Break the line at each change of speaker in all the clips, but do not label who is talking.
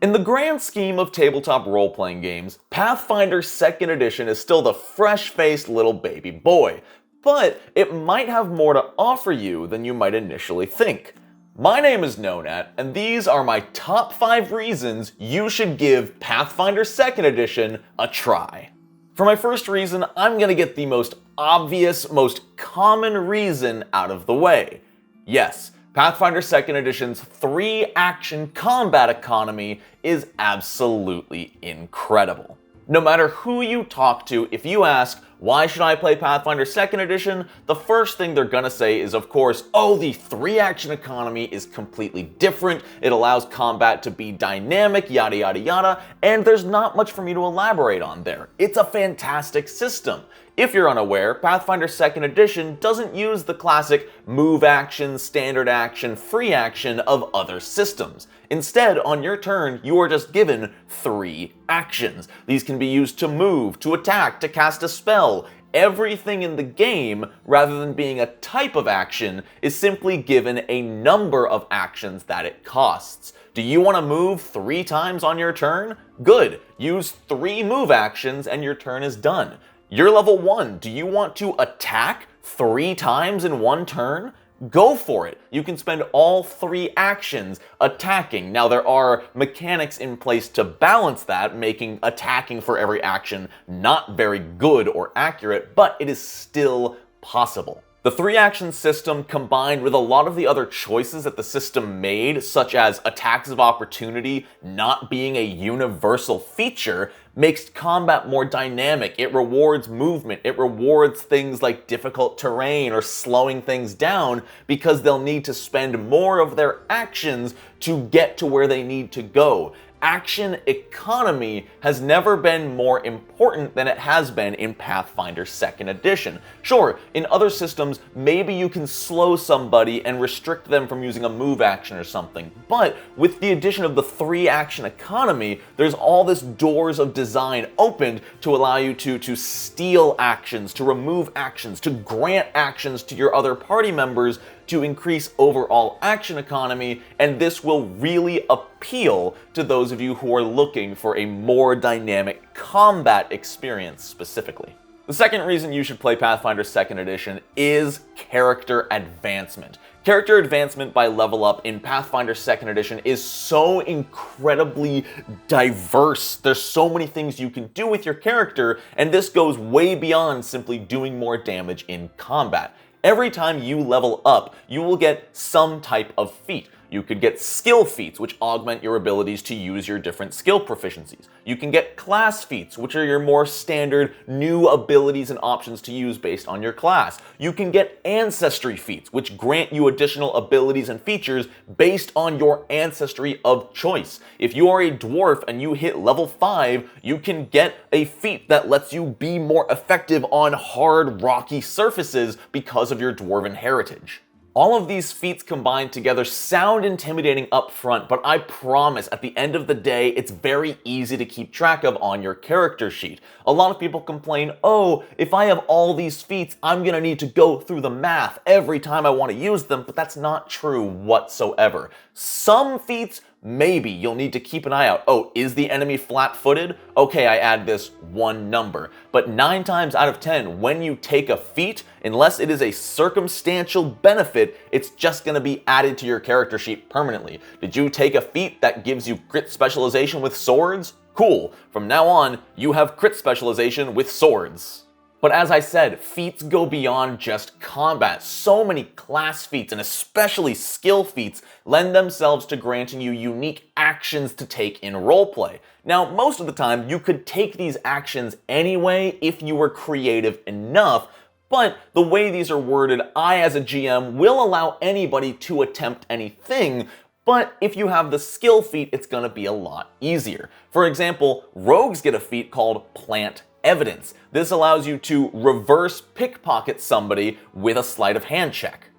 In the grand scheme of tabletop role-playing games, Pathfinder 2nd Edition is still the fresh-faced little baby boy, but it might have more to offer you than you might initially think. My name is Nonat, and these are my top 5 reasons you should give Pathfinder 2nd Edition a try. For my first reason, I'm gonna get the most obvious, most common reason out of the way. Yes, Pathfinder 2nd Edition's 3-action combat economy is absolutely incredible. No matter who you talk to, if you ask, why should I play Pathfinder 2nd Edition? The first thing they're gonna say is, of course, oh, the 3-action economy is completely different, it allows combat to be dynamic, yada yada yada, and there's not much for me to elaborate on there. It's a fantastic system. If you're unaware, Pathfinder 2nd Edition doesn't use the classic move action, standard action, free action of other systems. Instead, on your turn, you are just given 3 actions. These can be used to move, to attack, to cast a spell. Everything in the game, rather than being a type of action, is simply given a number of actions that it costs. Do you want to move 3 times on your turn? Good. Use 3 move actions and your turn is done. You're level 1. Do you want to attack 3 times in one turn? Go for it. You can spend all 3 actions attacking. Now there are mechanics in place to balance that, making attacking for every action not very good or accurate, but it is still possible. The 3-action system, combined with a lot of the other choices that the system made, such as attacks of opportunity not being a universal feature, makes combat more dynamic. It rewards movement, it rewards things like difficult terrain or slowing things down because they'll need to spend more of their actions to get to where they need to go. Action economy has never been more important than it has been in Pathfinder 2nd Edition. Sure, in other systems, maybe you can slow somebody and restrict them from using a move action or something, but with the addition of the 3-action economy, there's all this doors of design opened to allow you to steal actions, to remove actions, to grant actions to your other party members to increase overall action economy, and this will really appeal to those of you who are looking for a more dynamic combat experience specifically. The second reason you should play Pathfinder 2nd Edition is character advancement. Character advancement by level up in Pathfinder 2nd Edition is so incredibly diverse. There's so many things you can do with your character, and this goes way beyond simply doing more damage in combat. Every time you level up, you will get some type of feat. You could get skill feats, which augment your abilities to use your different skill proficiencies. You can get class feats, which are your more standard new abilities and options to use based on your class. You can get ancestry feats, which grant you additional abilities and features based on your ancestry of choice. If you are a dwarf and you hit level 5, you can get a feat that lets you be more effective on hard, rocky surfaces because of your dwarven heritage. All of these feats combined together sound intimidating up front, but I promise at the end of the day, it's very easy to keep track of on your character sheet. A lot of people complain, oh, if I have all these feats, I'm gonna need to go through the math every time I want to use them, but that's not true whatsoever. Some feats, maybe you'll need to keep an eye out. Oh, is the enemy flat-footed? Okay, I add this 1 number. But 9 times out of 10, when you take a feat, unless it is a circumstantial benefit, it's just going to be added to your character sheet permanently. Did you take a feat that gives you crit specialization with swords? Cool. From now on, you have crit specialization with swords. But as I said, feats go beyond just combat. So many class feats, and especially skill feats, lend themselves to granting you unique actions to take in roleplay. Now, most of the time, you could take these actions anyway if you were creative enough, but the way these are worded, I as a GM will allow anybody to attempt anything, but if you have the skill feat, it's gonna be a lot easier. For example, rogues get a feat called Plant Evidence. This allows you to reverse pickpocket somebody with a sleight of hand check.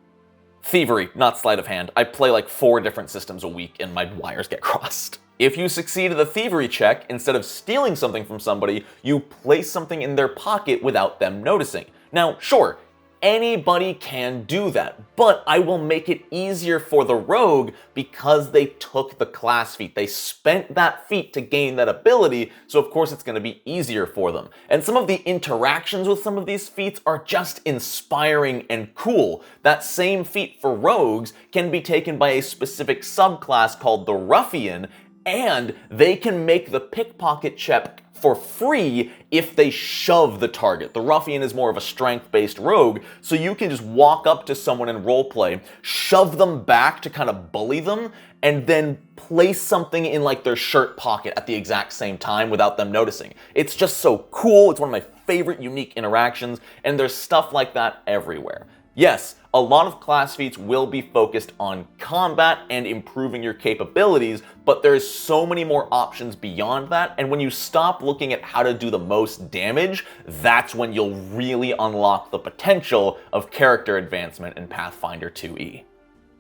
Thievery, not sleight of hand. I play like 4 different systems a week and my wires get crossed. If you succeed at the thievery check, instead of stealing something from somebody, you place something in their pocket without them noticing. Now, sure, Anybody can do that, but I will make it easier for the rogue because they took the class feat. They spent that feat to gain that ability, so of course it's going to be easier for them. And some of the interactions with some of these feats are just inspiring and cool. That same feat for rogues can be taken by a specific subclass called the ruffian, and they can make the pickpocket check for free if they shove the target. The ruffian is more of a strength-based rogue, so you can just walk up to someone in roleplay, shove them back to kind of bully them, and then place something in like their shirt pocket at the exact same time without them noticing. It's just so cool. It's one of my favorite unique interactions, and there's stuff like that everywhere. Yes, a lot of class feats will be focused on combat and improving your capabilities, but there's so many more options beyond that, and when you stop looking at how to do the most damage, that's when you'll really unlock the potential of character advancement in Pathfinder 2e.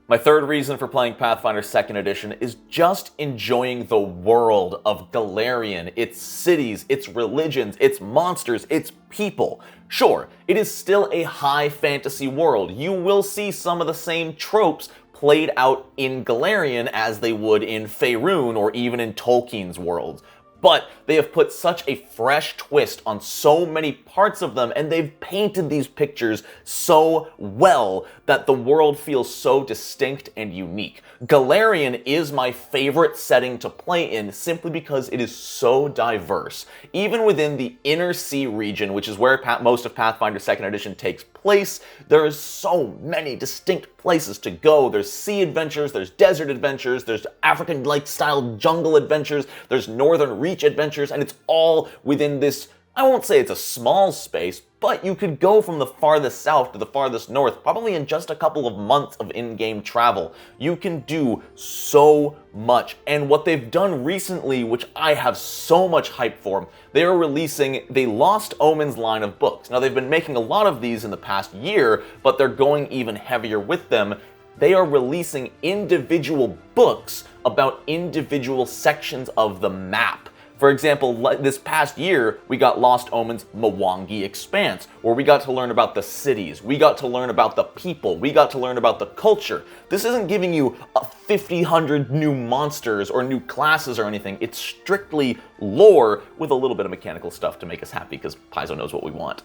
My third reason for playing Pathfinder 2nd Edition is just enjoying the world of Golarion, its cities, its religions, its monsters, its people. Sure, it is still a high fantasy world. You will see some of the same tropes played out in Golarion as they would in Faerun or even in Tolkien's worlds. But they have put such a fresh twist on so many parts of them, and they've painted these pictures so well that the world feels so distinct and unique. Golarion is my favorite setting to play in simply because it is so diverse. Even within the Inner Sea region, which is where most of Pathfinder 2nd Edition takes place, there is so many distinct places to go. There's sea adventures, there's desert adventures, there's African-like style jungle adventures, there's Northern Reach adventures, and it's all within this, I won't say it's a small space, but you could go from the farthest south to the farthest north, probably in just a couple of months of in-game travel. You can do so much, and what they've done recently, which I have so much hype for, they are releasing the Lost Omens line of books. Now, they've been making a lot of these in the past year, but they're going even heavier with them. They are releasing individual books about individual sections of the map. For example, this past year, we got Lost Omens Mwangi Expanse, where we got to learn about the cities, we got to learn about the people, we got to learn about the culture. This isn't giving you 100 new monsters or new classes or anything. It's strictly lore with a little bit of mechanical stuff to make us happy, because Paizo knows what we want.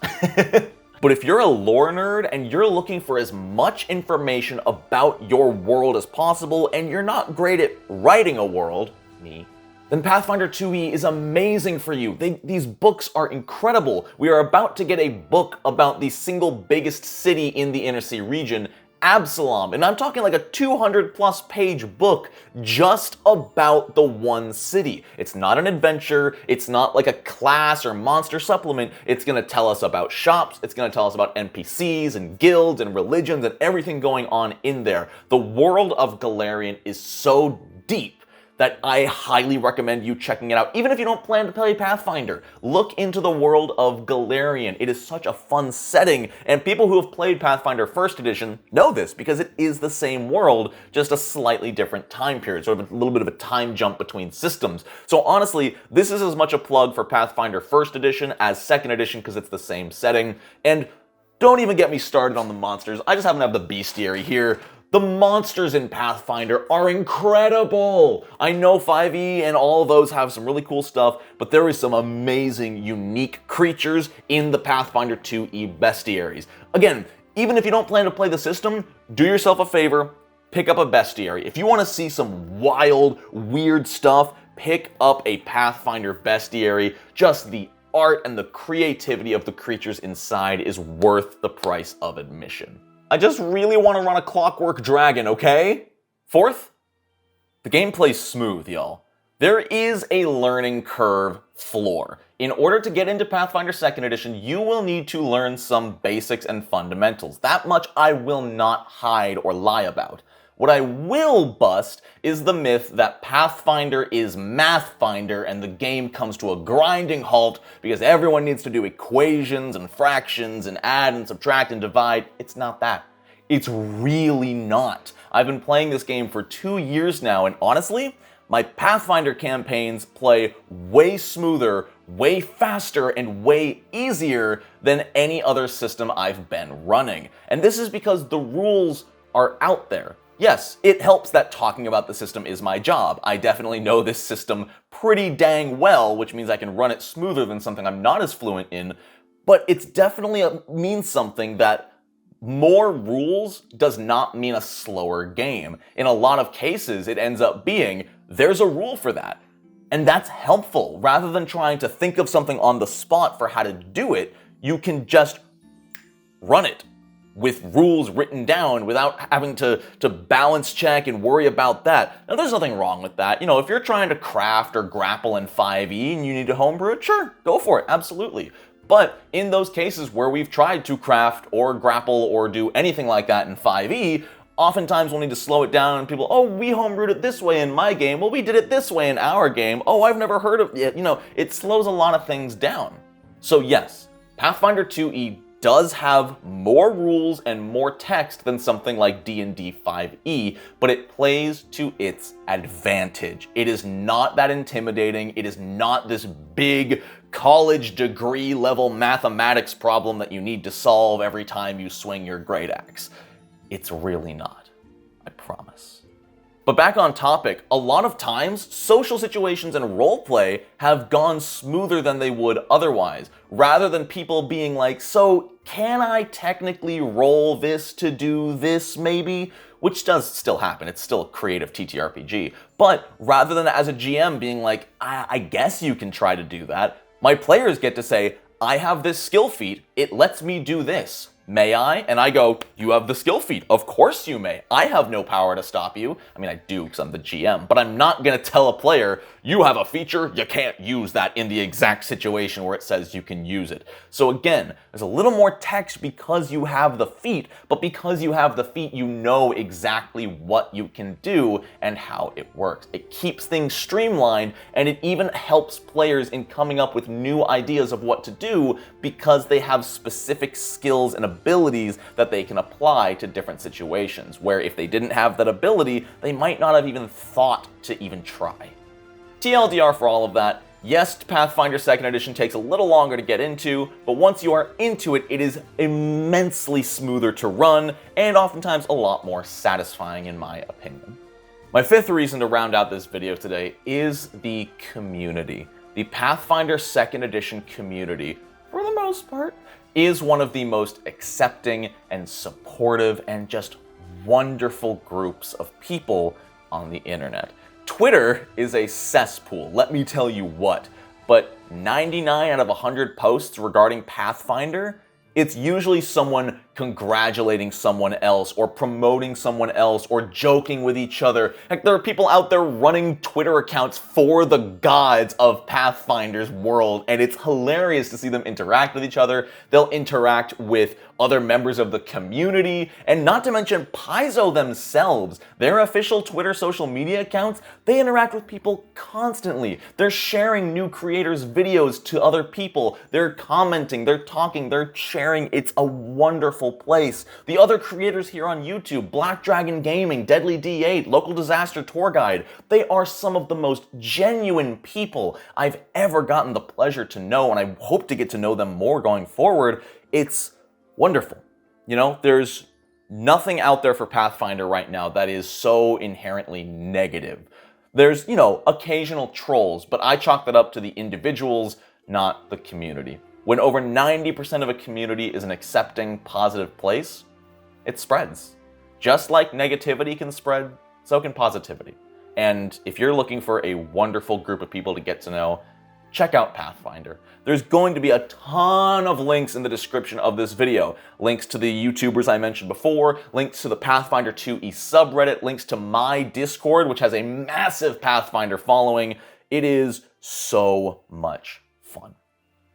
But if you're a lore nerd and you're looking for as much information about your world as possible, and you're not great at writing a world, me, then Pathfinder 2e is amazing for you. These books are incredible. We are about to get a book about the single biggest city in the Inner Sea region, Absalom, and I'm talking like a 200+ page book just about the one city. It's not an adventure, it's not like a class or monster supplement. It's gonna tell us about shops, it's gonna tell us about NPCs and guilds and religions and everything going on in there. The world of Golarion is so deep that I highly recommend you checking it out. Even if you don't plan to play Pathfinder, look into the world of Golarion. It is such a fun setting, and people who have played Pathfinder 1st Edition know this because it is the same world, just a slightly different time period, sort of a little bit of a time jump between systems. So honestly, this is as much a plug for Pathfinder 1st Edition as 2nd Edition because it's the same setting. And don't even get me started on the monsters. I just happen to have the bestiary here. The monsters in Pathfinder are incredible! I know 5e and all of those have some really cool stuff, but there is some amazing, unique creatures in the Pathfinder 2e bestiaries. Again, even if you don't plan to play the system, do yourself a favor, pick up a bestiary. If you want to see some wild, weird stuff, pick up a Pathfinder bestiary. Just the art and the creativity of the creatures inside is worth the price of admission. I just really want to run a clockwork dragon, okay? Fourth, the gameplay's smooth, y'all. There is a learning curve floor. In order to get into Pathfinder 2nd Edition, you will need to learn some basics and fundamentals. That much I will not hide or lie about. What I will bust is the myth that Pathfinder is Mathfinder and the game comes to a grinding halt because everyone needs to do equations and fractions and add and subtract and divide. It's not that. It's really not. I've been playing this game for 2 years now, and honestly, my Pathfinder campaigns play way smoother way faster and way easier than any other system I've been running. And this is because the rules are out there. Yes, it helps that talking about the system is my job. I definitely know this system pretty dang well, which means I can run it smoother than something I'm not as fluent in, but it's definitely means something that more rules does not mean a slower game. In a lot of cases, it ends up being, there's a rule for that. And that's helpful. Rather than trying to think of something on the spot for how to do it, you can just run it with rules written down without having to balance check and worry about that. Now, there's nothing wrong with that. You know, if you're trying to craft or grapple in 5e and you need to homebrew it, sure, go for it, absolutely. But in those cases where we've tried to craft or grapple or do anything like that in 5e, oftentimes we'll need to slow it down and people, oh, we homebrewed it this way in my game, well, we did it this way in our game, oh, I've never heard of it. You know, it slows a lot of things down. So yes, Pathfinder 2e does have more rules and more text than something like D&D 5e, but it plays to its advantage. It is not that intimidating. It is not this big college degree level mathematics problem that you need to solve every time you swing your great axe. It's really not, I promise. But back on topic, a lot of times, social situations and roleplay have gone smoother than they would otherwise, rather than people being like, so can I technically roll this to do this maybe? Which does still happen, it's still a creative TTRPG. But rather than as a GM being like, I guess you can try to do that, my players get to say, I have this skill feat, it lets me do this. May I? And I go, you have the skill feat. Of course you may. I have no power to stop you. I mean, I do because I'm the GM, but I'm not going to tell a player, you have a feature, you can't use that in the exact situation where it says you can use it. So again, there's a little more text because you have the feat, but because you have the feat, you know exactly what you can do and how it works. It keeps things streamlined, and it even helps players in coming up with new ideas of what to do because they have specific skills and abilities that they can apply to different situations, where if they didn't have that ability, they might not have even thought to even try. TLDR for all of that, yes, Pathfinder 2nd Edition takes a little longer to get into, but once you are into it, it is immensely smoother to run, and oftentimes a lot more satisfying in my opinion. My fifth reason to round out this video today is the community. The Pathfinder 2nd Edition community, for the most part, is one of the most accepting and supportive and just wonderful groups of people on the internet. Twitter is a cesspool, let me tell you what, but 99 out of 100 posts regarding Pathfinder, it's usually someone congratulating someone else or promoting someone else or joking with each other. Heck, there are people out there running Twitter accounts for the gods of Pathfinder's world, and it's hilarious to see them interact with each other. They'll interact with other members of the community, and not to mention Paizo themselves. Their official Twitter social media accounts, they interact with people constantly. They're sharing new creators' videos to other people. They're commenting, they're talking, they're sharing. It's a wonderful place. The other creators here on YouTube, Black Dragon Gaming, Deadly D8, Local Disaster Tour Guide, they are some of the most genuine people I've ever gotten the pleasure to know, and I hope to get to know them more going forward. It's wonderful. You know, there's nothing out there for Pathfinder right now that is so inherently negative. There's, you know, occasional trolls, but I chalk that up to the individuals, not the community. When over 90% of a community is an accepting, positive place, it spreads. Just like negativity can spread, so can positivity. And if you're looking for a wonderful group of people to get to know, check out Pathfinder. There's going to be a ton of links in the description of this video. Links to the YouTubers I mentioned before, links to the Pathfinder 2e subreddit, links to my Discord, which has a massive Pathfinder following. It is so much fun.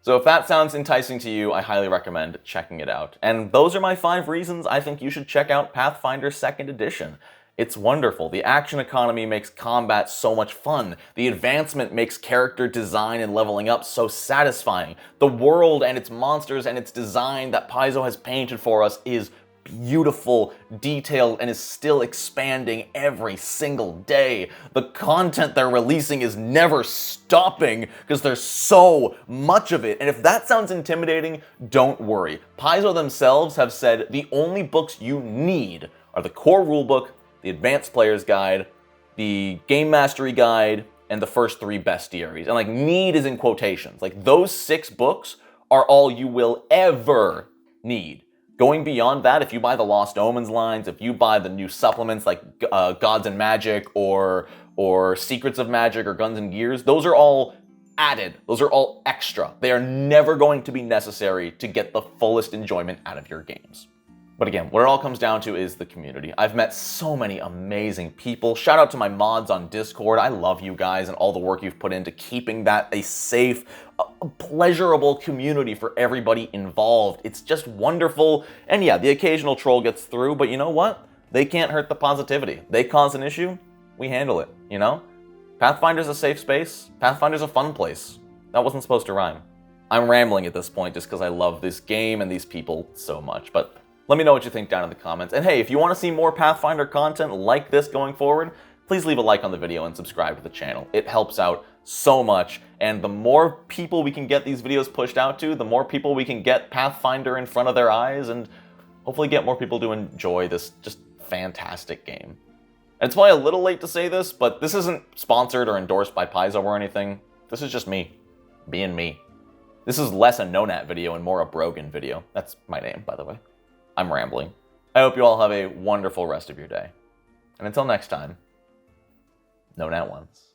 So if that sounds enticing to you, I highly recommend checking it out. And those are my 5 reasons I think you should check out Pathfinder 2nd Edition. It's wonderful. The action economy makes combat so much fun. The advancement makes character design and leveling up so satisfying. The world and its monsters and its design that Paizo has painted for us is beautiful, detailed, and is still expanding every single day. The content they're releasing is never stopping because there's so much of it. And if that sounds intimidating, don't worry. Paizo themselves have said the only books you need are the core rulebook, the Advanced Player's Guide, the Game Mastery Guide, and the first 3 bestiaries. And like, need is in quotations. Like, those 6 books are all you will ever need. Going beyond that, if you buy the Lost Omens lines, if you buy the new supplements like Gods and Magic or Secrets of Magic or Guns and Gears, those are all added. Those are all extra. They are never going to be necessary to get the fullest enjoyment out of your games. But again, what it all comes down to is the community. I've met so many amazing people. Shout out to my mods on Discord. I love you guys and all the work you've put into keeping that a safe, pleasurable community for everybody involved. It's just wonderful. And yeah, the occasional troll gets through, but you know what? They can't hurt the positivity. They cause an issue, we handle it, you know? Pathfinder's a safe space. Pathfinder's a fun place. That wasn't supposed to rhyme. I'm rambling at this point just because I love this game and these people so much, but let me know what you think down in the comments. And hey, if you want to see more Pathfinder content like this going forward, please leave a like on the video and subscribe to the channel. It helps out so much, and the more people we can get these videos pushed out to, the more people we can get Pathfinder in front of their eyes, and hopefully get more people to enjoy this just fantastic game. And it's probably a little late to say this, but this isn't sponsored or endorsed by Paizo or anything. This is just me, being me. This is less a Nonat video and more a Brogan video. That's my name, by the way. I'm rambling. I hope you all have a wonderful rest of your day. And until next time, no nat ones.